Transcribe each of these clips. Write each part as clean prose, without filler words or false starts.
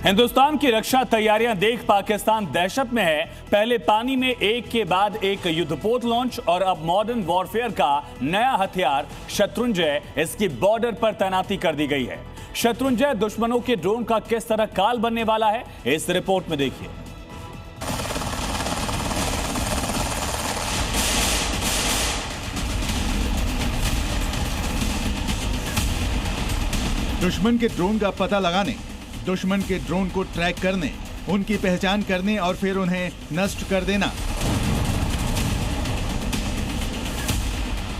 हिंदुस्तान की रक्षा तैयारियां देख पाकिस्तान दहशत में है। पहले पानी में एक के बाद एक युद्धपोत लॉन्च और अब मॉडर्न वॉरफेयर का नया हथियार शत्रुंजय, इसकी बॉर्डर पर तैनाती कर दी गई है। शत्रुंजय दुश्मनों के ड्रोन का किस तरह काल बनने वाला है, इस रिपोर्ट में देखिए। दुश्मन के ड्रोन का पता लगाने, दुश्मन के ड्रोन को ट्रैक करने, उनकी पहचान करने और फिर उन्हें नष्ट कर देना।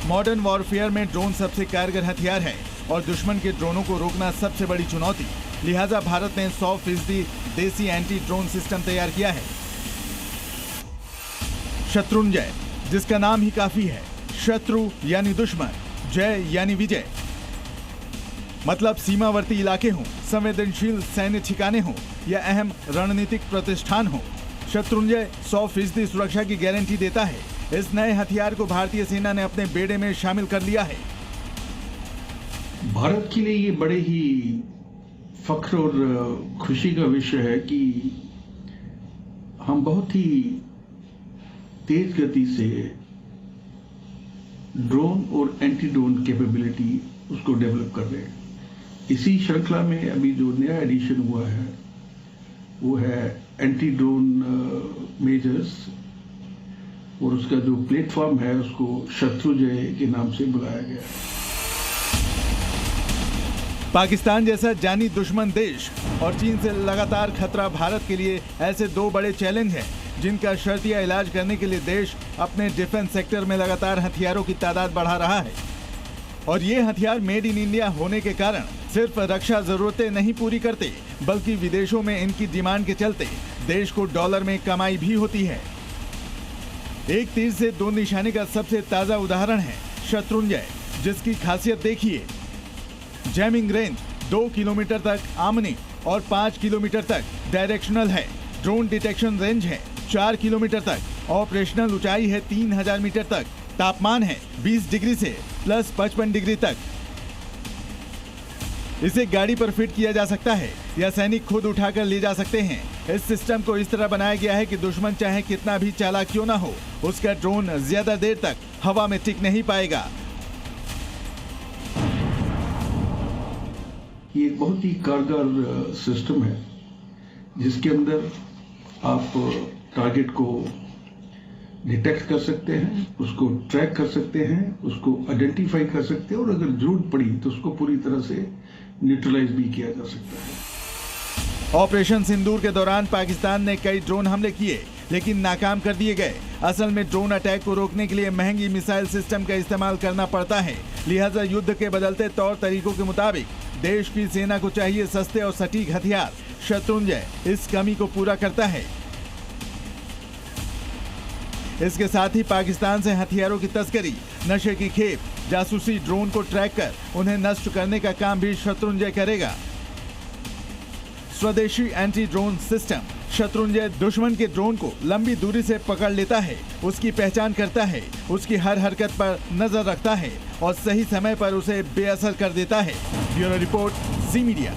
मॉडर्न वॉरफेयर में ड्रोन सबसे कारगर हथियार है और दुश्मन के ड्रोनों को रोकना सबसे बड़ी चुनौती। लिहाजा भारत ने 100% देसी एंटी ड्रोन सिस्टम तैयार किया है। शत्रुंजय, जिसका नाम ही काफी है। शत्रु यानी दुश्मन, जय यानी विजय। मतलब सीमावर्ती इलाके हों, संवेदनशील सैन्य ठिकाने हों या अहम रणनीतिक प्रतिष्ठान हो, शत्रुंजय 100% सुरक्षा की गारंटी देता है। इस नए हथियार को भारतीय सेना ने अपने बेड़े में शामिल कर लिया है। भारत के लिए ये बड़े ही फख्र और खुशी का विषय है कि हम बहुत ही तेज गति से ड्रोन और एंटी ड्रोन कैपेबिलिटी उसको डेवलप कर रहे हैं। इसी श्रृंखला में अभी जो नया एडिशन हुआ है वो है एंटी ड्रोन मेजर्स, और उसका जो प्लेटफॉर्म है उसको शत्रुंजय के नाम से बुलाया गया है। पाकिस्तान जैसा जानी दुश्मन देश और चीन से लगातार खतरा भारत के लिए ऐसे दो बड़े चैलेंज हैं जिनका शर्तिया इलाज करने के लिए देश अपने डिफेंस सेक्टर में लगातार हथियारों की तादाद बढ़ा रहा है। और ये हथियार मेड इन इंडिया होने के कारण सिर्फ रक्षा जरूरतें नहीं पूरी करते, बल्कि विदेशों में इनकी डिमांड के चलते देश को डॉलर में कमाई भी होती है। एक तीर से दो निशाने का सबसे ताजा उदाहरण है शत्रुंजय, जिसकी खासियत देखिए। जैमिंग रेंज 2 किलोमीटर तक आमने और 5 किलोमीटर तक डायरेक्शनल है। ड्रोन डिटेक्शन रेंज है 4 किलोमीटर तक। ऑपरेशनल ऊंचाई है 3000 मीटर तक। तापमान है 20 डिग्री से प्लस 55 डिग्री तक। इसे गाड़ी पर फिट किया जा सकता है या सैनिक खुद उठाकर ले जा सकते हैं। इस सिस्टम को इस तरह बनाया गया है कि दुश्मन चाहे कितना भी चालाक क्यों ना हो, उसका ड्रोन ज्यादा देर तक हवा में टिक नहीं पाएगा। ये एक बहुत ही कारगर सिस्टम है जिसके अंदर आप टारगेट को डिटेक्ट कर सकते हैं, उसको ट्रैक कर सकते हैं, उसको आइडेंटिफाई कर सकते हैं और अगर जरूरत पड़ी तो उसको पूरी तरह से न्यूट्रलाइज भी किया जा सकता है। ऑपरेशन सिंदूर के दौरान पाकिस्तान ने कई ड्रोन हमले किए लेकिन नाकाम कर दिए गए। असल में ड्रोन अटैक को रोकने के लिए महंगी मिसाइल सिस्टम का इस्तेमाल करना पड़ता है। लिहाजा युद्ध के बदलते तौर तरीकों के मुताबिक देश की सेना को चाहिए सस्ते और सटीक हथियार। शत्रुंजय इस कमी को पूरा करता है। इसके साथ ही पाकिस्तान से हथियारों की तस्करी, नशे की खेप, जासूसी, ड्रोन को ट्रैक कर उन्हें नष्ट करने का काम भी शत्रुंजय करेगा। स्वदेशी एंटी ड्रोन सिस्टम शत्रुंजय दुश्मन के ड्रोन को लंबी दूरी से पकड़ लेता है, उसकी पहचान करता है, उसकी हर हरकत पर नजर रखता है और सही समय पर उसे बेअसर कर देता है। ब्यूरो रिपोर्ट, जी मीडिया।